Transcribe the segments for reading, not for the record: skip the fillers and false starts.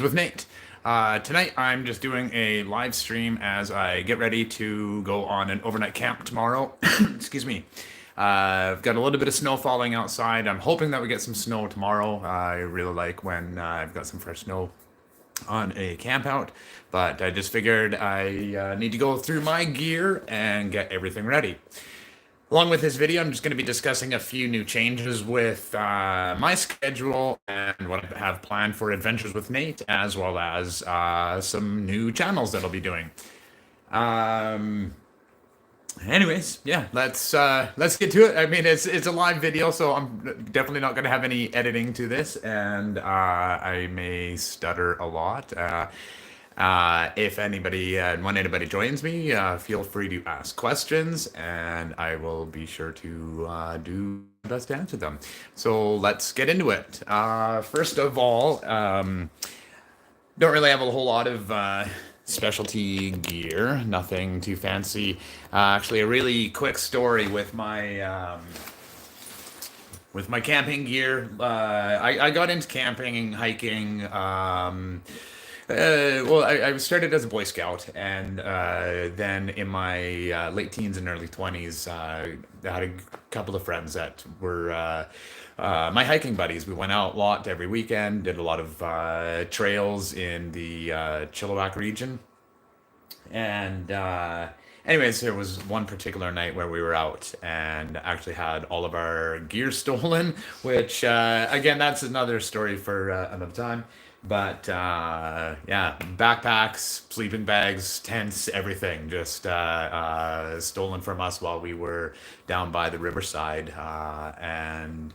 with Nate. Tonight I'm just doing a live stream as I get ready to go on an overnight camp tomorrow. Excuse me. I've got a little bit of snow falling outside. I'm hoping that we get some snow tomorrow. I really like when I've got some fresh snow on a camp out, but I just figured I need to go through my gear and get everything ready. Along with this video, I'm just going to be discussing a few new changes with my schedule and what I have planned for Adventures with Nate, as well as some new channels that I'll be doing. Anyways, yeah, let's get to it. I mean, it's a live video, so I'm definitely not going to have any editing to this, and I may stutter a lot. If anybody, when anybody joins me, feel free to ask questions, and I will be sure to do my best to answer them. So let's get into it. First of all, don't really have a whole lot of specialty gear, nothing too fancy. Actually, a really quick story with my camping gear. I got into camping and hiking. Well, I started as a Boy Scout, and then in my late teens and early 20s, I had a couple of friends that were my hiking buddies. We went out a lot every weekend, did a lot of trails in the Chilliwack region. And anyways, there was one particular night where we were out and actually had all of our gear stolen, which again, that's another story for another time. But yeah, backpacks, sleeping bags, tents, everything just stolen from us while we were down by the riverside and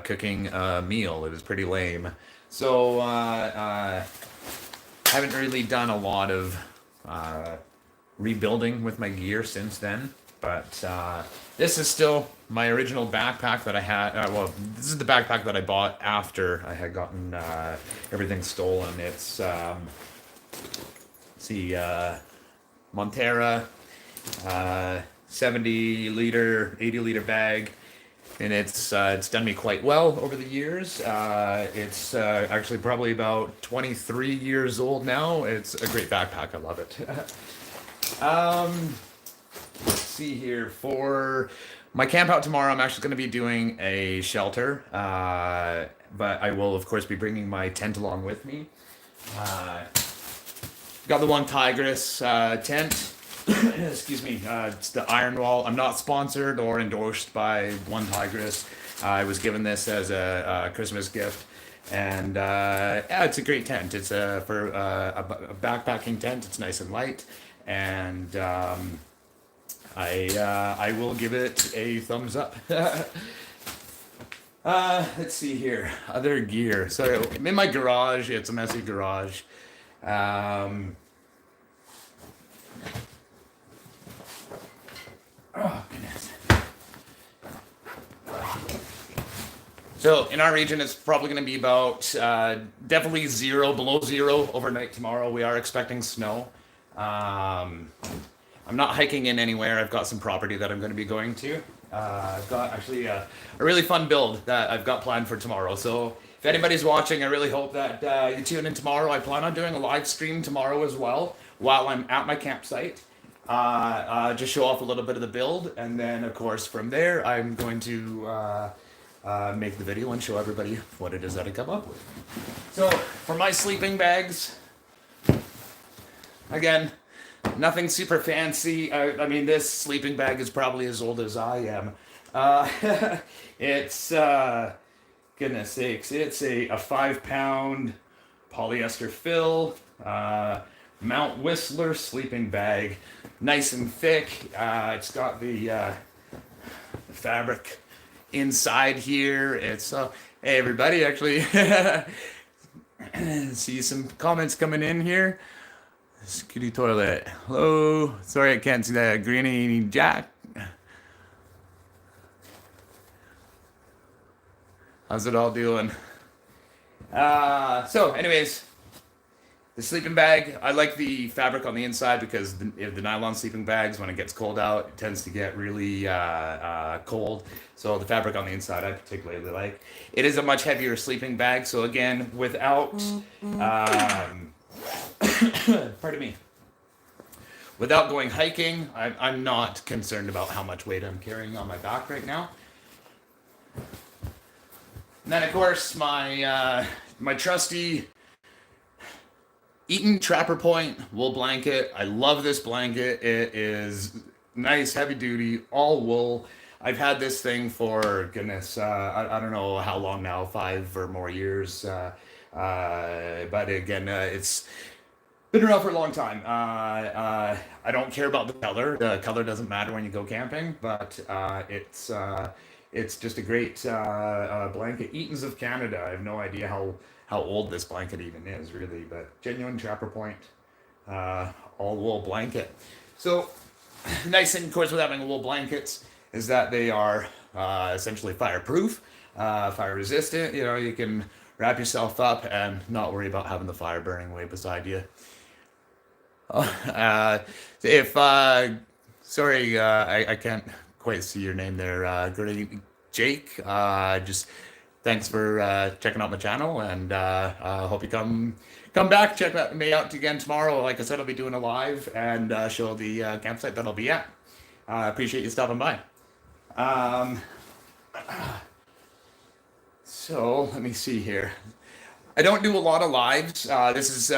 cooking a meal. It was pretty lame. So haven't really done a lot of uh, rebuilding with my gear since then. But this is still my original backpack that I had. Well, this is the backpack that I bought after I had gotten everything stolen. It's see, Montera, 70 liter, 80 liter bag, and it's done me quite well over the years. It's actually probably about 23 years old now. It's a great backpack. I love it. Let's see here. For my camp out tomorrow, I'm actually going to be doing a shelter, but I will, of course, be bringing my tent along with me. Uh, got the One Tigress tent. Excuse me. It's the Iron Wall. I'm not sponsored or endorsed by One Tigress. I was given this as a Christmas gift. And yeah, it's a great tent. It's for a backpacking tent. It's nice and light, and I will give it a thumbs up. Let's see here, other gear. So I'm in my garage. It's a messy garage. Um, oh goodness. So in our region, it's probably going to be about definitely below zero overnight tomorrow. We are expecting snow. Um, I'm not hiking in anywhere. I've got some property that I'm going to be going to. I've got actually a really fun build that I've got planned for tomorrow. So if anybody's watching, I really hope that you tune in tomorrow. I plan on doing a live stream tomorrow as well while I'm at my campsite. Just show off a little bit of the build, and then of course from there I'm going to make the video and show everybody what it is that I come up with. So for my sleeping bags, again, nothing super fancy. I mean, this sleeping bag is probably as old as I am. It's, goodness sakes, it's a 5 pound polyester fill, Mount Whistler sleeping bag, nice and thick. It's got the fabric inside here. It's, hey everybody, actually, see some comments coming in here. Skitty toilet. Hello. Sorry I can't see that. Greeny Jack. How's it all doing? So anyways, The sleeping bag, I like the fabric on the inside because the nylon sleeping bags, when it gets cold out, it tends to get really cold. So the fabric on the inside, I particularly like. It is a much heavier sleeping bag. So again, without, pardon me, without going hiking, I'm not concerned about how much weight I'm carrying on my back right now. And then of course my trusty Eaton Trapper Point wool blanket. I love this blanket. It is nice, heavy duty, all wool. I've had this thing for goodness, I don't know how long now, 5 or more years. But again, it's been around for a long time. I don't care about the color. The color doesn't matter when you go camping, but it's just a great blanket. Eaton's of Canada. I have no idea how old this blanket even is, really, but genuine Trapper Point, all wool blanket. So, nice thing, of course, with having wool blankets is that they are essentially fireproof, fire resistant. You know, you can wrap yourself up and not worry about having the fire burning way beside you. If sorry, I can't quite see your name there, great Jake. Just thanks for checking out my channel, and hope you come back, check me out again tomorrow. Like I said, I'll be doing a live and show the campsite that I'll be at. Appreciate you stopping by. Um, so let me see here. I don't do a lot of lives. This is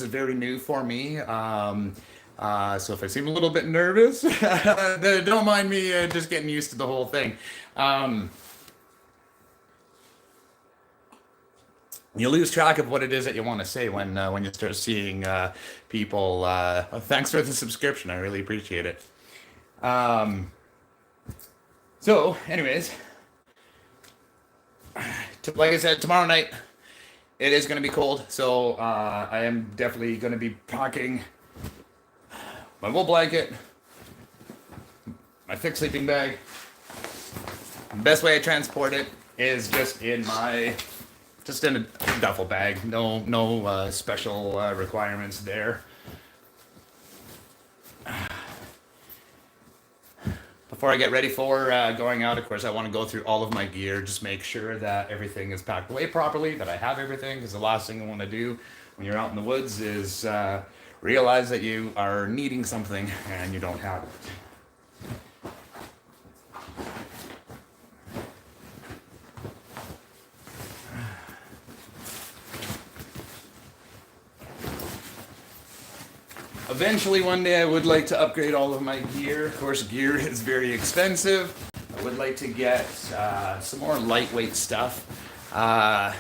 very new for me. So if I seem a little bit nervous, don't mind me just getting used to the whole thing. Um, you lose track of what it is that you want to say when you start seeing people. Thanks for the subscription. I really appreciate it. Um, so, anyways, like I said, tomorrow night it is going to be cold, so I am definitely going to be packing my wool blanket, my thick sleeping bag. The best way I transport it is just in a duffel bag. No special requirements there. Before I get ready for going out, of course, I want to go through all of my gear, just make sure that everything is packed away properly, that I have everything, because the last thing I want to do when you're out in the woods is realize that you are needing something and you don't have it. Eventually, one day, I would like to upgrade all of my gear. Of course, gear is very expensive. I would like to get some more lightweight stuff. Hey,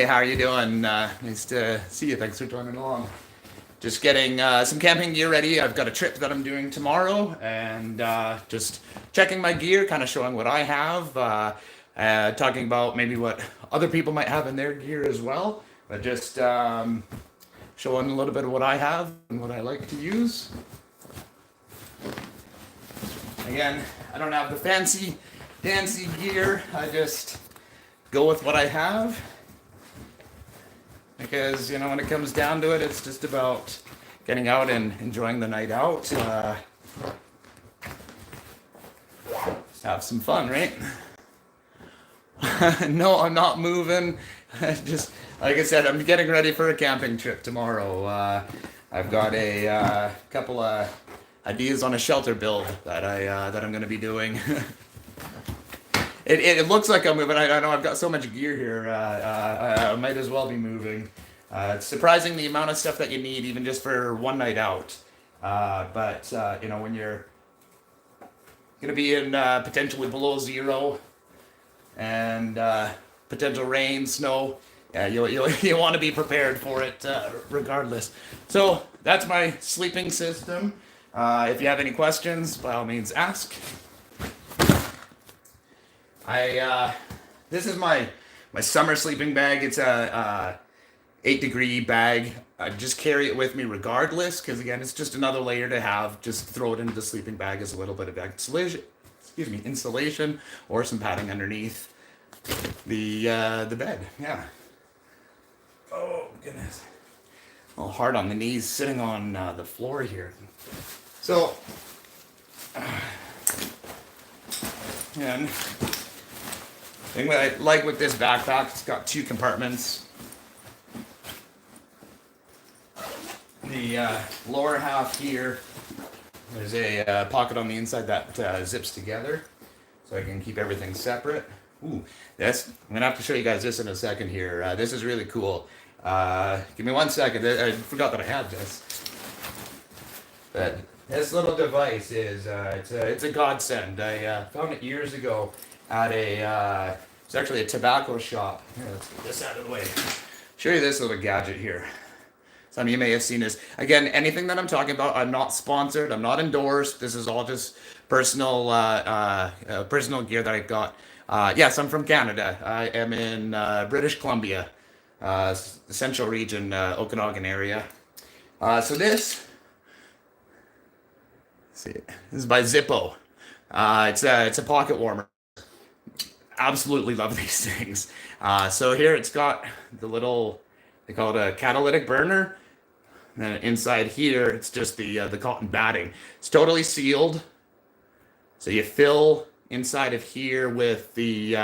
how are you doing? Nice to see you. Thanks for joining along. Just getting some camping gear ready. I've got a trip that I'm doing tomorrow, and just checking my gear, kind of showing what I have, talking about maybe what other people might have in their gear as well, but just showing a little bit of what I have and what I like to use. Again, I don't have the fancy gear. I just go with what I have. Because, you know, when it comes down to it, it's just about getting out and enjoying the night out. Have some fun, right? No, I'm not moving. Just, like I said, I'm getting ready for a camping trip tomorrow. I've got a couple of ideas on a shelter build that I'm going to be doing. It looks like I'm moving. I know I've got so much gear here. I might as well be moving. It's surprising the amount of stuff that you need, even just for one night out. But you know, when you're going to be in potentially below zero and potential rain, snow, yeah, you want to be prepared for it regardless. So that's my sleeping system. If you have any questions, by all means ask. This is my summer sleeping bag. It's a 8-degree bag. I just carry it with me regardless, because again, it's just another layer to have. Just throw it into the sleeping bag as a little bit of insulation, or some padding underneath the bed. Yeah. Oh Goodness. A little hard on the knees sitting on the floor here. So, and thing that I like with this backpack, it's got 2 compartments. The lower half here, there's a pocket on the inside that zips together, so I can keep everything separate. Ooh, I'm gonna have to show you guys this in a second here. This is really cool. Give me 1 second. I forgot that I had this. But this little device is it's a godsend. I found it years ago at it's actually a tobacco shop. Here, let's get this out of the way. Show you this little gadget here. Some of you may have seen this. Again, anything that I'm talking about, I'm not sponsored. I'm not endorsed. This is all just personal personal gear that I've got. Yes, I'm from Canada. I am in British Columbia, central region, Okanagan area. So this is by Zippo. It's a pocket warmer. Absolutely love these things. So here it's got the little, they call it a catalytic burner. And then inside here, it's just the cotton batting. It's totally sealed. So you fill inside of here with the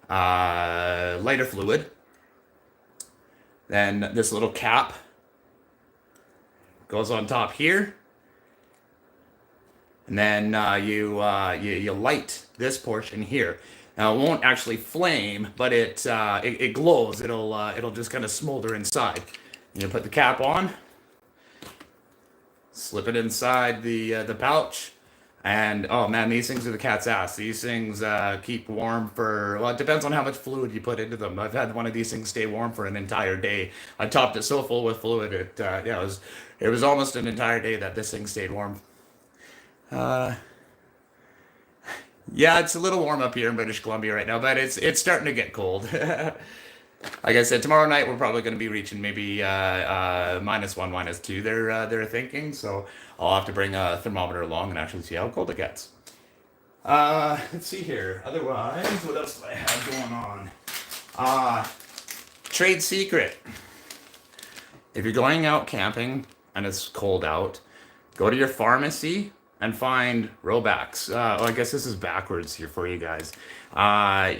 lighter fluid. Then this little cap goes on top here. And then you light this portion here. Now it won't actually flame, but it glows. It'll just kind of smolder inside. You put the cap on, slip it inside the pouch, and oh man, these things are the cat's ass. These things keep warm for, well, it depends on how much fluid you put into them. I've had one of these things stay warm for an entire day. I topped it so full with fluid, it was almost an entire day that this thing stayed warm. Yeah, it's a little warm up here in British Columbia right now, but it's starting to get cold. Like I said, tomorrow night we're probably going to be reaching maybe -1, -2. They're thinking, so I'll have to bring a thermometer along and actually see how cold it gets. Let's see here. Otherwise, what else do I have going on? Trade secret. If you're going out camping and it's cold out, go to your pharmacy and find Robacks. I guess this is backwards here for you guys.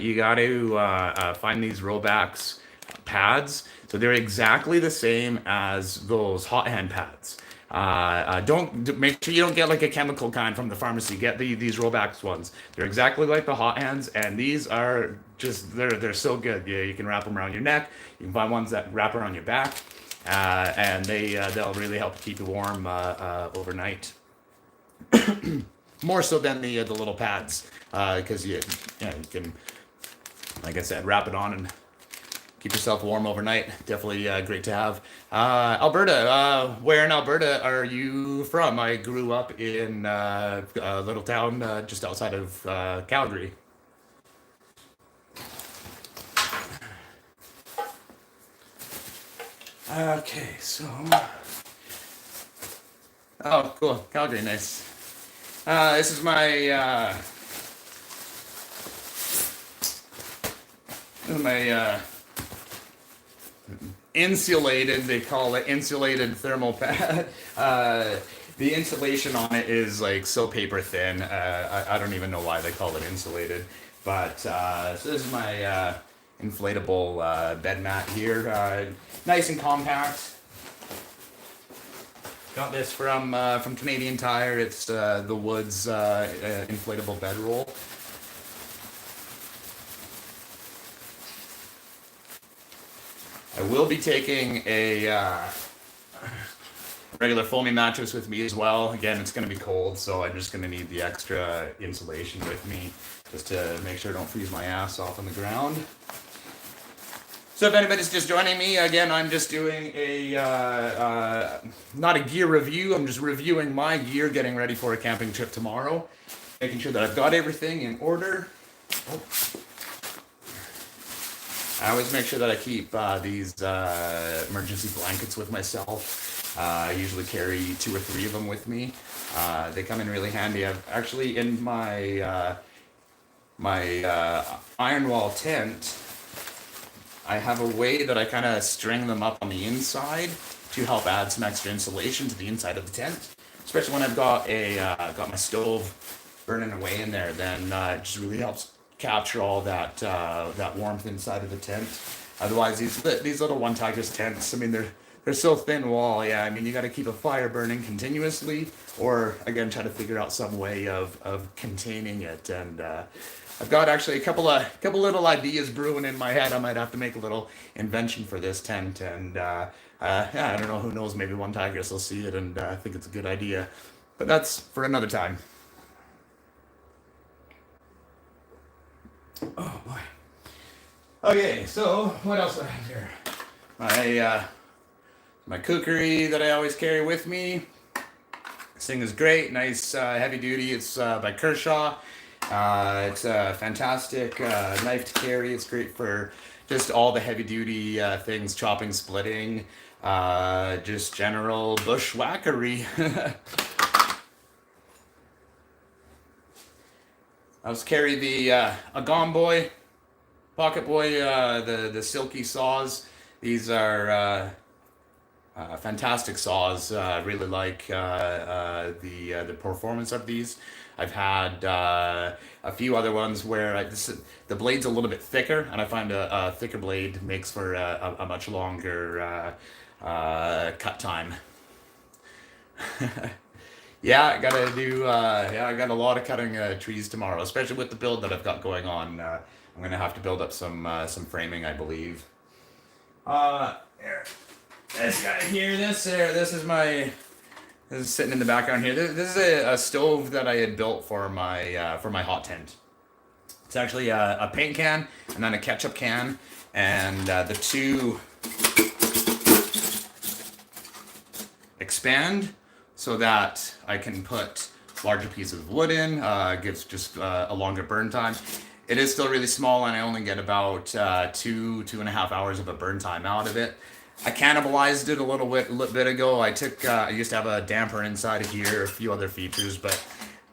You got to find these Robacks pads. So they're exactly the same as those hot hand pads. Make sure you don't get like a chemical kind from the pharmacy. Get these Robacks ones. They're exactly like the hot hands, and these are just they're so good. Yeah, you can wrap them around your neck. You can find ones that wrap around your back, and they'll really help keep you warm overnight. More so than the little pads, because you can, like I said, wrap it on and keep yourself warm overnight. Definitely great to have. Alberta, where in Alberta are you from? I grew up in a little town just outside of Calgary. Okay, so. Oh, cool. Calgary, nice. This is my insulated, they call it insulated thermal pad. The insulation on it is like so paper thin. I don't even know why they call it insulated. But so this is my inflatable bed mat here. Nice and compact. Got this from Canadian Tire. It's the Woods inflatable bedroll. I will be taking a regular foamy mattress with me as well. Again, it's going to be cold, so I'm just going to need the extra insulation with me just to make sure I don't freeze my ass off on the ground. So if anybody's just joining me, again, I'm just doing not a gear review, I'm just reviewing my gear, getting ready for a camping trip tomorrow, making sure that I've got everything in order. Oh. I always make sure that I keep these emergency blankets with myself. I usually carry 2 or 3 of them with me. They come in really handy. I've actually, in my iron wall tent, I have a way that I kind of string them up on the inside to help add some extra insulation to the inside of the tent, especially when I've got my stove burning away in there. Then it just really helps capture all that warmth inside of the tent. Otherwise, these little one tigers tents, I mean, they're so thin wall. Yeah, I mean, you got to keep a fire burning continuously, or again, try to figure out some way of containing it. And I've got actually a couple little ideas brewing in my head. I might have to make a little invention for this tent. And yeah, I don't know. Who knows? Maybe one tigress will see it and think it's a good idea. But that's for another time. Oh boy. Okay, so what else do I have here? My cookery that I always carry with me. This thing is great, nice, heavy duty. It's by Kershaw. It's a fantastic knife to carry. It's great for just all the heavy duty things, chopping, splitting, just general bushwhackery. I was carry the a Gomboy, Pocket Boy, the silky saws. These are fantastic saws. Really like the performance of these. I've had a few other ones where the blade's a little bit thicker, and I find a thicker blade makes for a much longer cut time. Yeah, I gotta do. Yeah, I got a lot of cutting trees tomorrow, especially with the build that I've got going on. I'm gonna have to build up some framing, I believe. Here, this guy here. This is my. This is sitting in the background here. This is a stove that I had built for my hot tent. It's actually a paint can and then a ketchup can, and the two expand so that I can put larger pieces of wood in. Gives just a longer burn time. It is still really small, and I only get about 2.5 hours of a burn time out of it. I cannibalized it a little bit ago. I used to have a damper inside of here, a few other features, but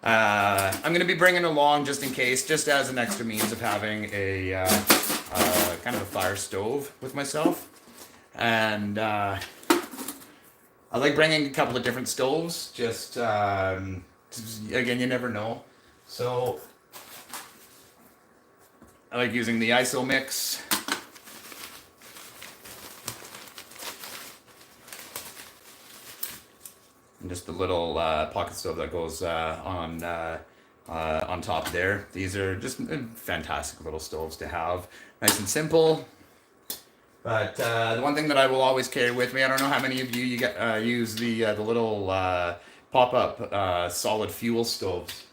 I'm going to be bringing it along just in case, just as an extra means of having a kind of a fire stove with myself. And I like bringing a couple of different stoves, just again, you never know. So I like using the ISO mix. And just a little pocket stove that goes on top there. These are just fantastic little stoves to have. Nice and simple. But the one thing that I will always carry with me, I don't know how many of you use the little pop-up solid fuel stoves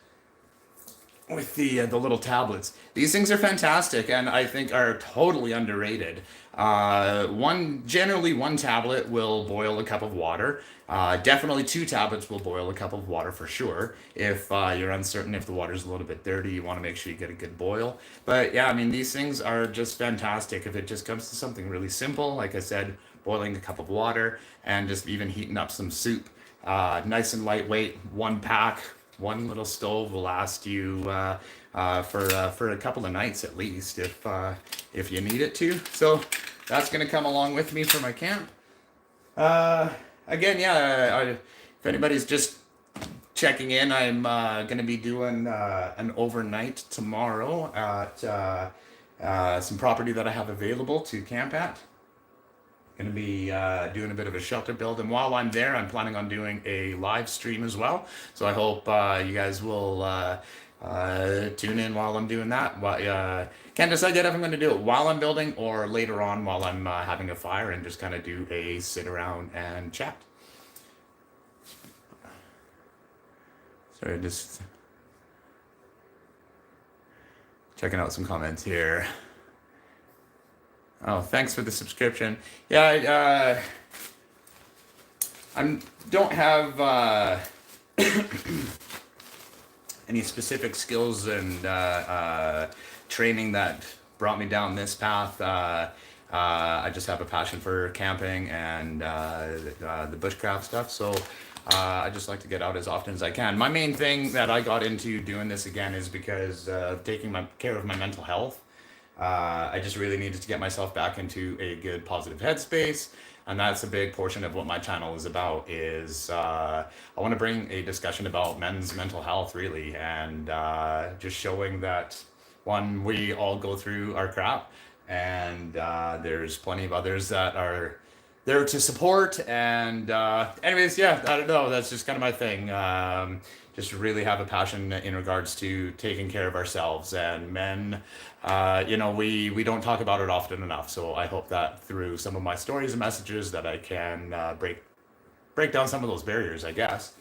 with the little tablets. These things are fantastic, and I think are totally underrated. Generally one tablet will boil a cup of water. Definitely two tablets will boil a cup of water for sure. If you're uncertain if the water's a little bit dirty, you want to make sure you get a good boil. But yeah, I mean, these things are just fantastic if it just comes to something really simple. Like I said, boiling a cup of water and just even heating up some soup. Nice and lightweight, one pack, one little stove will last you for a couple of nights at least if you need it to. So that's gonna come along with me for my camp. Again, yeah, if anybody's just checking in, I'm gonna be doing an overnight tomorrow at some property that I have available to camp at. Going to be doing a bit of a shelter build, and while I'm there, I'm planning on doing a live stream as well. So I hope you guys will tune in while I'm doing that. But can't decide yet if I'm going to do it while I'm building or later on while I'm having a fire and just kind of do a sit around and chat. Sorry, just checking out some comments here. Oh, thanks for the subscription. Yeah, I don't have any specific skills and training that brought me down this path. I just have a passion for camping and the bushcraft stuff. So I just like to get out as often as I can. My main thing that I got into doing this again is because of taking care of my mental health. I just really needed to get myself back into a good positive headspace, and that's a big portion of what my channel is about. Is I want to bring a discussion about men's mental health, really, and just showing that one, we all go through our crap, and there's plenty of others that are there to support. And anyways, yeah, I don't know. That's just kind of my thing. Just really have a passion in regards to taking care of ourselves and men. We don't talk about it often enough. So I hope that through some of my stories and messages that I can break down some of those barriers, I guess.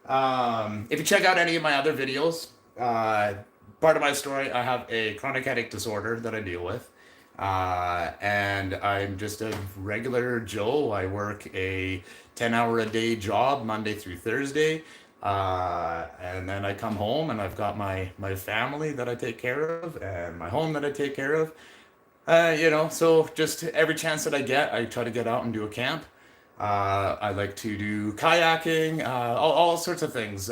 If you check out any of my other videos, part of my story, I have a chronic headache disorder that I deal with. And I'm just a regular Joe. I work a 10-hour a day job Monday through Thursday. And then I come home and I've got my family that I take care of and my home that I take care of. So just every chance that I get, I try to get out and do a camp. I like to do kayaking, all sorts of things.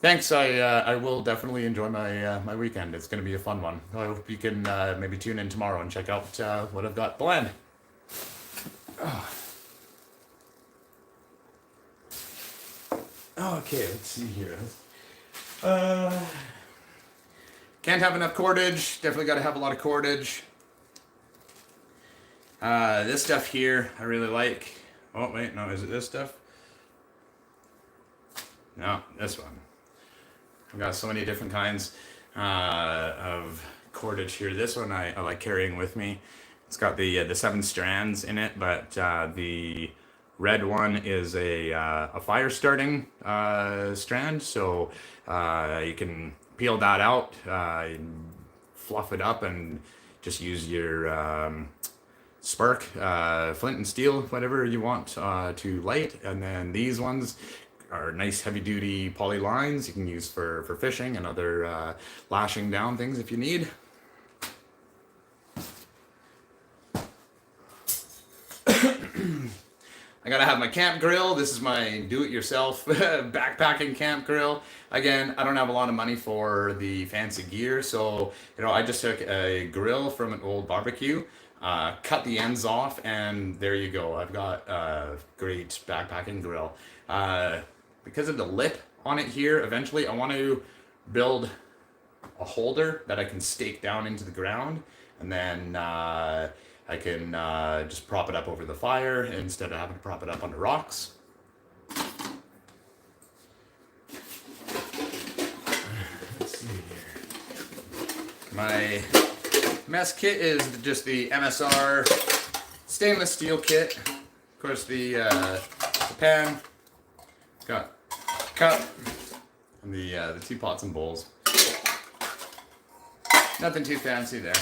Thanks. I will definitely enjoy my weekend. It's going to be a fun one. I hope you can maybe tune in tomorrow and check out what I've got planned. Okay, let's see here. Uh, can't have enough cordage. Definitely got to have a lot of cordage. This stuff here I really like. Oh wait, no, is it this stuff? No, this one. I've got so many different kinds of cordage here. This one I like carrying with me. It's got the 7 strands in it, but the red one is a fire starting strand. So you can peel that out, fluff it up, and just use your spark, flint and steel, whatever you want to light. And then these ones are nice heavy duty poly lines you can use for fishing and other lashing down things if you need. I gotta have my camp grill. This is my do-it-yourself backpacking camp grill. Again, I don't have a lot of money for the fancy gear, so I just took a grill from an old barbecue, cut the ends off, and there you go. I've got a great backpacking grill. Because of the lip on it here, eventually I want to build a holder that I can stake down into the ground, and then I can just prop it up over the fire instead of having to prop it up on the rocks. Let's see here. My mess kit is just the MSR stainless steel kit. Of course, the pan, got cup, and the 2 pots and bowls. Nothing too fancy there.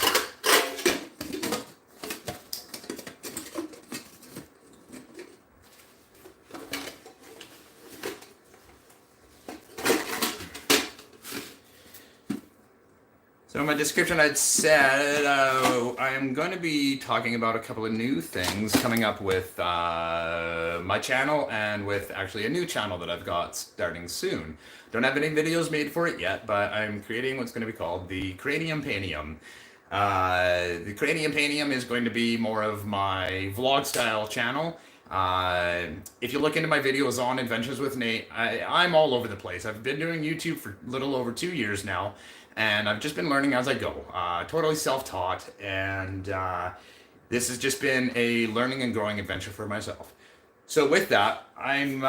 So in my description I'd said I am going to be talking about a couple of new things coming up with my channel and with actually a new channel that I've got starting soon. Don't have any videos made for it yet, but I'm creating what's going to be called the Cranium Panium. The Cranium Panium is going to be more of my vlog style channel. If you look into my videos on Adventures with Nate, I'm all over the place. I've been doing YouTube for a little over 2 years now, and I've just been learning as I go. Totally self-taught, and this has just been a learning and growing adventure for myself. So with that, I've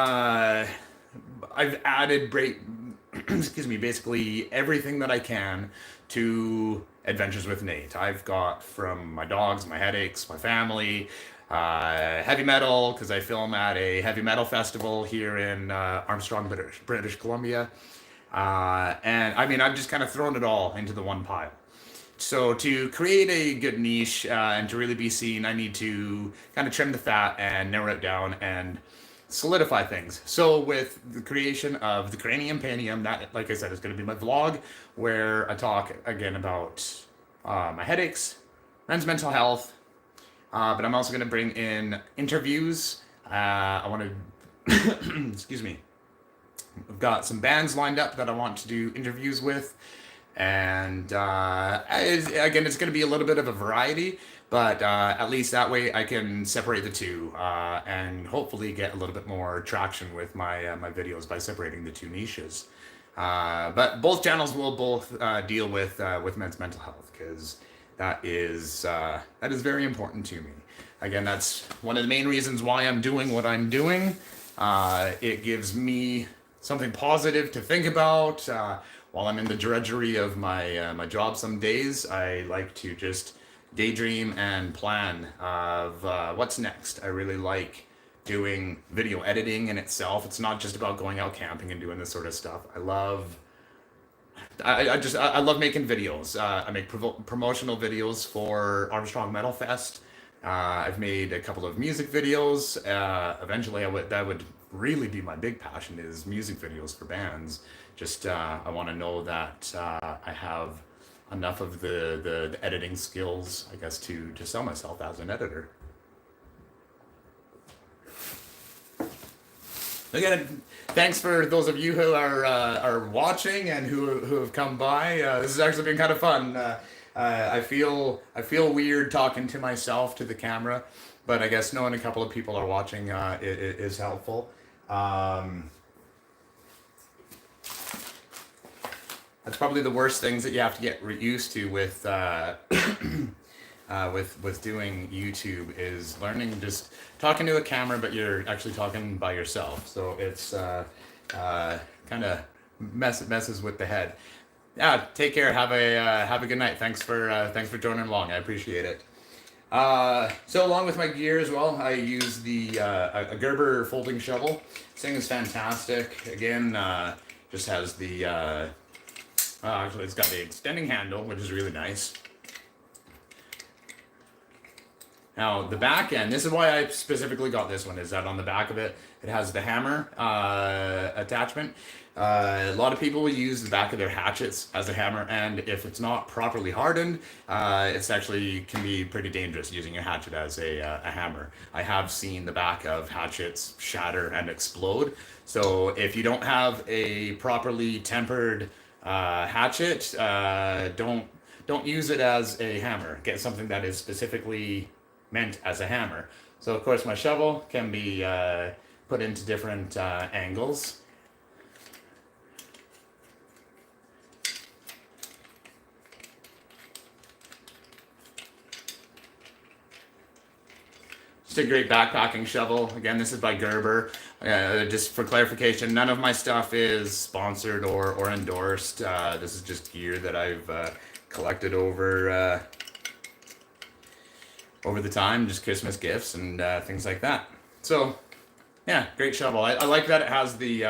added excuse me, basically everything that I can to Adventures with Nate. I've got from my dogs, my headaches, my family, heavy metal, because I film at a heavy metal festival here in Armstrong, British Columbia. And I mean, I've just kind of thrown it all into the one pile. So to create a good niche and to really be seen, I need to kind of trim the fat and narrow it down and solidify things. So with the creation of the Cranium Panium, that, like I said, is going to be my vlog where I talk again about my headaches, men's mental health, but I'm also going to bring in interviews. I want to, excuse me, I've got some bands lined up that I want to do interviews with. And again, it's going to be a little bit of a variety, but at least that way I can separate the two and hopefully get a little bit more traction with my videos by separating the two niches. But both channels will both deal with men's mental health, because that is very important to me. Again, that's one of the main reasons why I'm doing what I'm doing. It gives me something positive to think about while I'm in the drudgery of my job. Some days I like to just daydream and plan of what's next. I really like doing video editing in itself. It's not just about going out camping and doing this sort of stuff. I love making videos. I make promotional videos for Armstrong Metal Fest. I've made a couple of music videos. Eventually, that would really be my big passion, is music videos for bands. Just I want to know that I have enough of the editing skills, I guess, to sell myself as an editor. Again, thanks for those of you who are watching and who have come by. This has actually been kind of fun. I feel weird talking to myself to the camera, but I guess knowing a couple of people are watching it is helpful. That's probably the worst things that you have to get used to with doing YouTube, is learning just talking to a camera, but you're actually talking by yourself. So it's kind of messes with the head. Yeah, take care. Have a good night. Thanks for joining along. I appreciate it. So along with my gear as well, I use a Gerber folding shovel. This thing is fantastic. Again, just has actually it's got the extending handle, which is really nice. Now the back end, this is why I specifically got this one, is that on the back of it, it has the hammer attachment. A lot of people will use the back of their hatchets as a hammer, and if it's not properly hardened, it's actually can be pretty dangerous using a hatchet as a hammer. I have seen the back of hatchets shatter and explode. So if you don't have a properly tempered hatchet, don't use it as a hammer. Get something that is specifically meant as a hammer. So of course my shovel can be put into different angles. Just a great backpacking shovel. Again, this is by Gerber. Just for clarification, none of my stuff is sponsored or endorsed. This is just gear that I've collected over the time, just Christmas gifts and things like that. So, yeah, great shovel. I like that it has the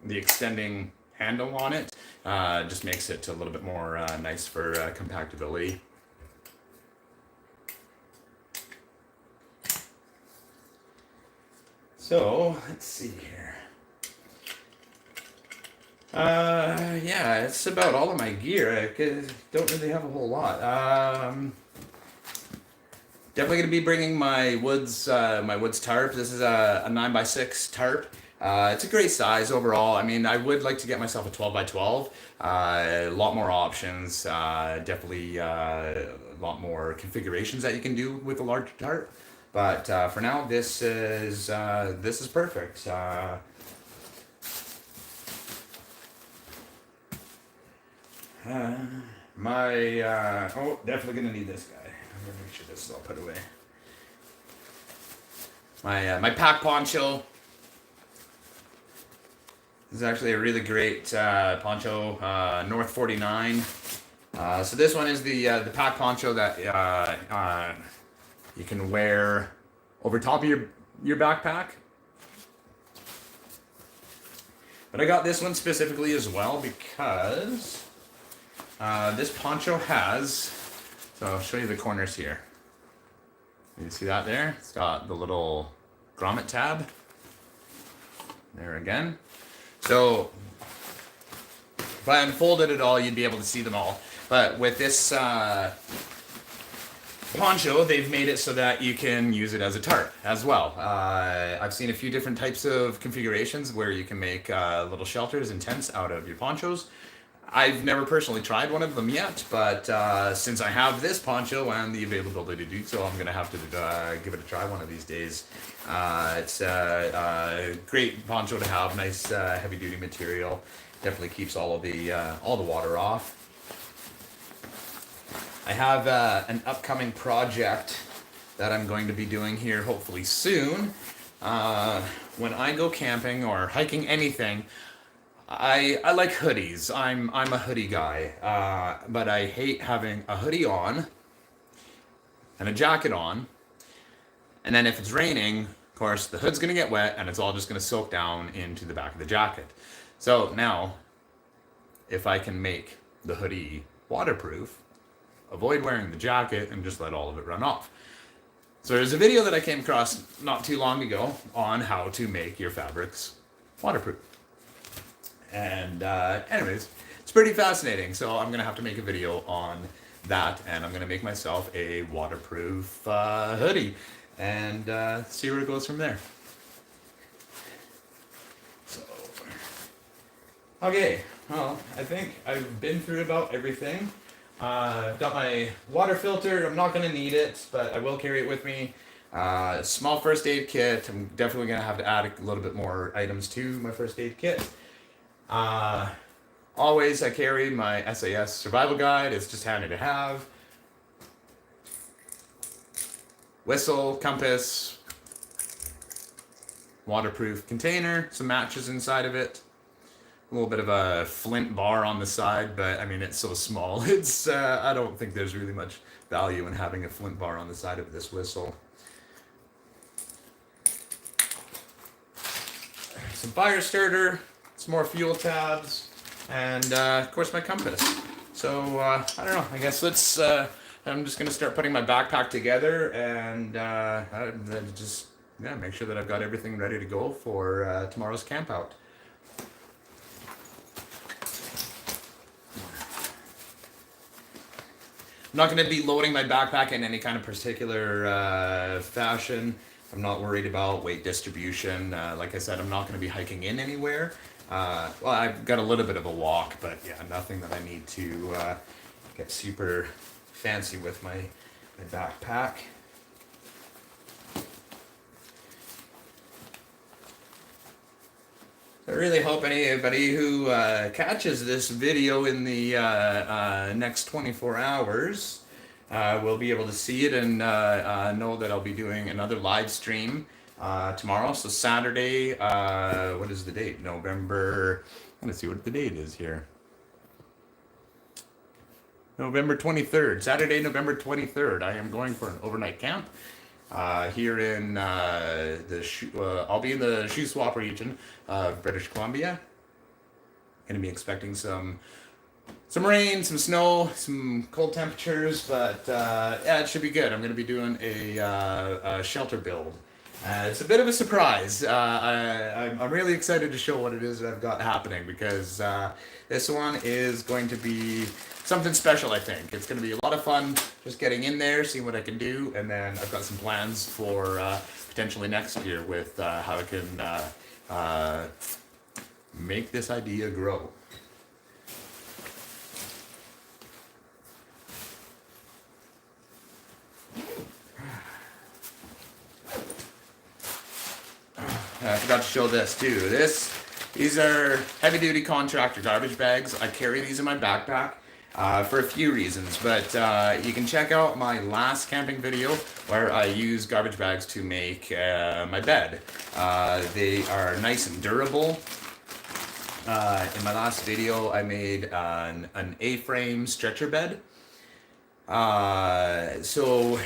extending handle on it. Just makes it a little bit more nice for compactability. So, let's see here. Yeah, it's about all of my gear. I don't really have a whole lot. Definitely going to be bringing my woods tarp. This is a 9x6 tarp. It's a great size overall. I mean, I would like to get myself a 12x12. A lot more options. Definitely a lot more configurations that you can do with a larger tarp. But for now, this is perfect. Definitely gonna need this guy. I'm gonna make sure this is all put away. My pack poncho. This is actually a really great poncho, North 49. So this one is the pack poncho that you can wear over top of your backpack. But I got this one specifically as well because this poncho has, so I'll show you the corners here. You see that there? It's got the little grommet tab. There again. So if I unfolded it all, you'd be able to see them all. But with this poncho, they've made it so that you can use it as a tarp as well. I've seen a few different types of configurations where you can make little shelters and tents out of your ponchos. I've never personally tried one of them yet, but since I have this poncho and the availability to do so, I'm going to have to give it a try one of these days. It's a great poncho to have, nice heavy-duty material. Definitely keeps all the water off. I have an upcoming project that I'm going to be doing here hopefully soon. When I go camping or hiking anything, I like hoodies. I'm a hoodie guy, but I hate having a hoodie on and a jacket on, and then if it's raining, of course, the hood's gonna get wet and it's all just gonna soak down into the back of the jacket. So now, if I can make the hoodie waterproof, avoid wearing the jacket and just let all of it run off. So there's a video that I came across not too long ago on how to make your fabrics waterproof. And anyways, it's pretty fascinating. So I'm gonna have to make a video on that, and I'm gonna make myself a waterproof hoodie and see where it goes from there. So, okay, well, I think I've been through about everything. I've got my water filter. I'm not gonna need it, but I will carry it with me. Small first aid kit. I'm definitely gonna have to add a little bit more items to my first aid kit. Always I carry my SAS survival guide. It's just handy to have. Whistle, compass, waterproof container, some matches inside of it. A little bit of a flint bar on the side, but I mean, it's so small. It's, I don't think there's really much value in having a flint bar on the side of this whistle. Some fire starter, some more fuel tabs, and of course my compass. So I don't know, I guess let's, I'm just gonna start putting my backpack together and just make sure that I've got everything ready to go for tomorrow's camp out. I'm not going to be loading my backpack in any kind of particular fashion. I'm not worried about weight distribution. Like I said, I'm not going to be hiking in anywhere. Well, I've got a little bit of a walk, but yeah, nothing that I need to get super fancy with my backpack. I really hope anybody who catches this video in the next 24 hours will be able to see it and know that I'll be doing another live stream tomorrow. So Saturday, what is the date? November, I'm going to see what the date is here. November 23rd, Saturday, November 23rd. I am going for an overnight camp. Here in I'll be in the Shuswap region of British Columbia. Going to be expecting some rain, some snow, some cold temperatures, but yeah, it should be good. I'm going to be doing a shelter build. It's a bit of a surprise. I'm really excited to show what it is that I've got happening, because this one is going to be something special, I think. It's going to be a lot of fun just getting in there, seeing what I can do, and then I've got some plans for potentially next year with how I can make this idea grow. I forgot to show this too. These are heavy-duty contractor garbage bags. I carry these in my backpack for a few reasons, but you can check out my last camping video where I use garbage bags to make my bed. They are nice and durable. In my last video, I made an A-frame stretcher bed. So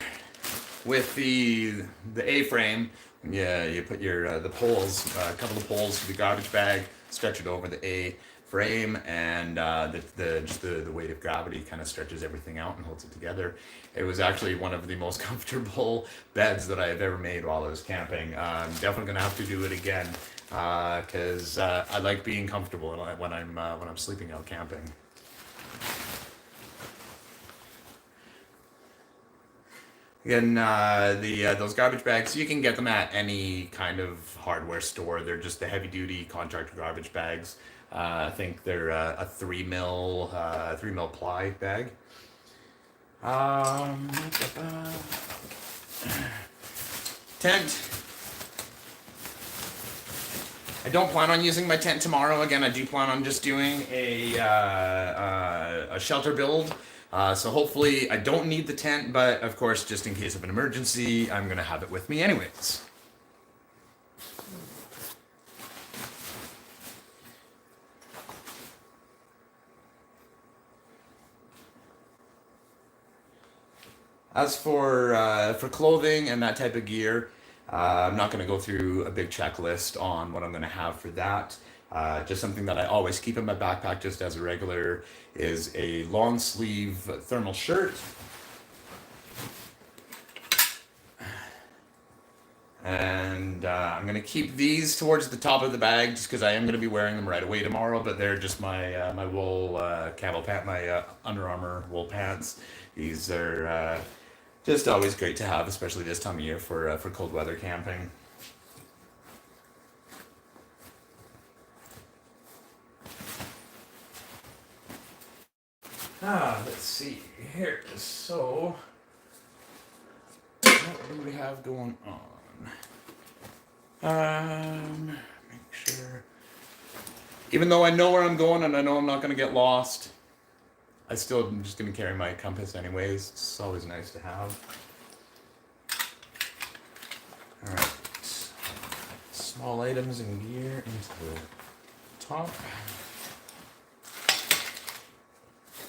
with the A-frame, yeah, you put your the poles, a couple of poles to the garbage bag, stretch it over the A-frame, and just the weight of gravity kind of stretches everything out and holds it together. It was actually one of the most comfortable beds that I have ever made while I was camping. I'm definitely gonna have to do it again because I like being comfortable when I'm sleeping out camping. Again, the those garbage bags, you can get them at any kind of hardware store. They're just the heavy duty contractor garbage bags. I think they're a 3 mil ply bag. Um, tent. I don't plan on using my tent tomorrow. Again, I do plan on just doing a shelter build. So hopefully I don't need the tent, but of course, just in case of an emergency, I'm gonna have it with me anyways. As for clothing and that type of gear, I'm not going to go through a big checklist on what I'm going to have for that. Just something that I always keep in my backpack, just as a regular, is a long sleeve thermal shirt. And I'm going to keep these towards the top of the bag just because I am going to be wearing them right away tomorrow. But they're just my my wool camo pant, my Under Armour wool pants. These are just always great to have, especially this time of year for cold weather camping. Let's see here. So, what do we have going on? Make sure. Even though I know where I'm going and I know I'm not going to get lost, I still am just going to carry my compass anyways. It's always nice to have. Alright. Small items and gear into the top.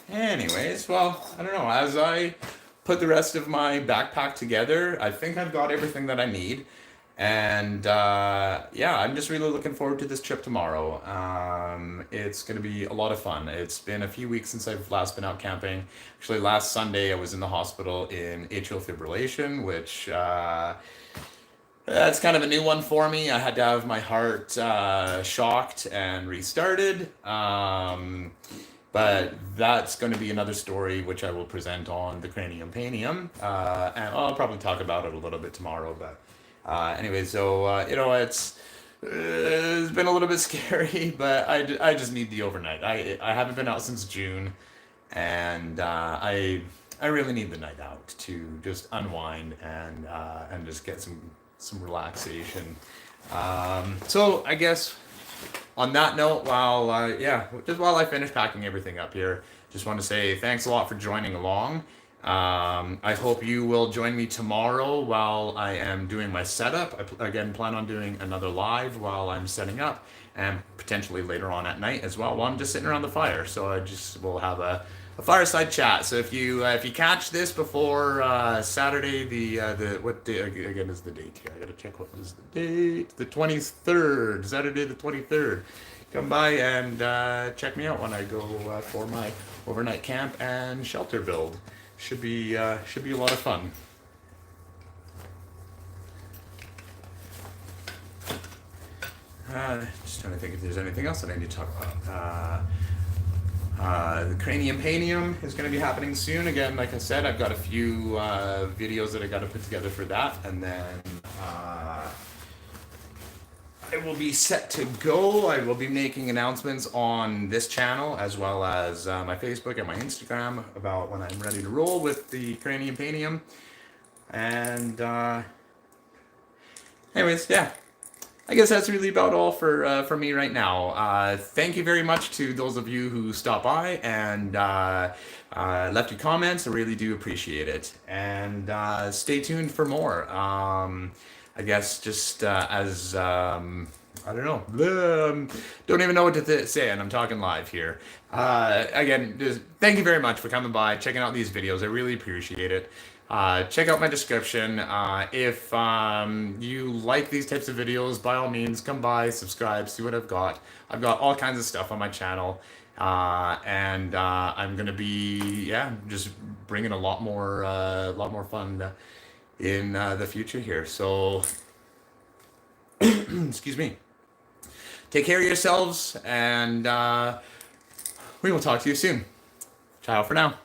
Anyways, well, I don't know. As I put the rest of my backpack together, I think I've got everything that I need. And yeah, I'm just really looking forward to this trip tomorrow. It's going to be a lot of fun. It's been a few weeks since I've last been out camping. Actually, last Sunday I was in the hospital in atrial fibrillation, which that's kind of a new one for me. I had to have my heart shocked and restarted. But that's going to be another story which I will present on the cranium panium. And I'll probably talk about it a little bit tomorrow. But anyway, so you know, it's been a little bit scary, but I just need the overnight. I haven't been out since June, and I really need the night out to just unwind and just get some relaxation. So I guess on that note, just while I finish packing everything up here, just want to say thanks a lot for joining along. I hope you will join me tomorrow while I am doing my setup. Again plan on doing another live while I'm setting up, and potentially later on at night as well while I'm just sitting around the fire. So I just will have a fireside chat. So if you catch this before Saturday, the what day again is the date here? I gotta check what was the date. The 23rd, Saturday the 23rd. Come by and check me out when I go for my overnight camp and shelter build. Should be a lot of fun. Just trying to think if there's anything else that I need to talk about. The cranium panium is going to be happening soon. Again, like I said, I've got a few videos that I got to put together for that, and then I will be set to go. I will be making announcements on this channel as well as my Facebook and my Instagram about when I'm ready to roll with the cranium panium. And anyways, yeah. I guess that's really about all for me right now. Thank you very much to those of you who stopped by and left your comments. I really do appreciate it. And stay tuned for more. I guess just as I don't know, don't even know what to say, and I'm talking live here. Again, just thank you very much for coming by, checking out these videos. I really appreciate it. Check out my description. If you like these types of videos, by all means, come by, subscribe, see what I've got. I've got all kinds of stuff on my channel, and I'm gonna be just bringing a lot more fun in the future here. So, excuse me. Take care of yourselves, and we will talk to you soon. Ciao for now.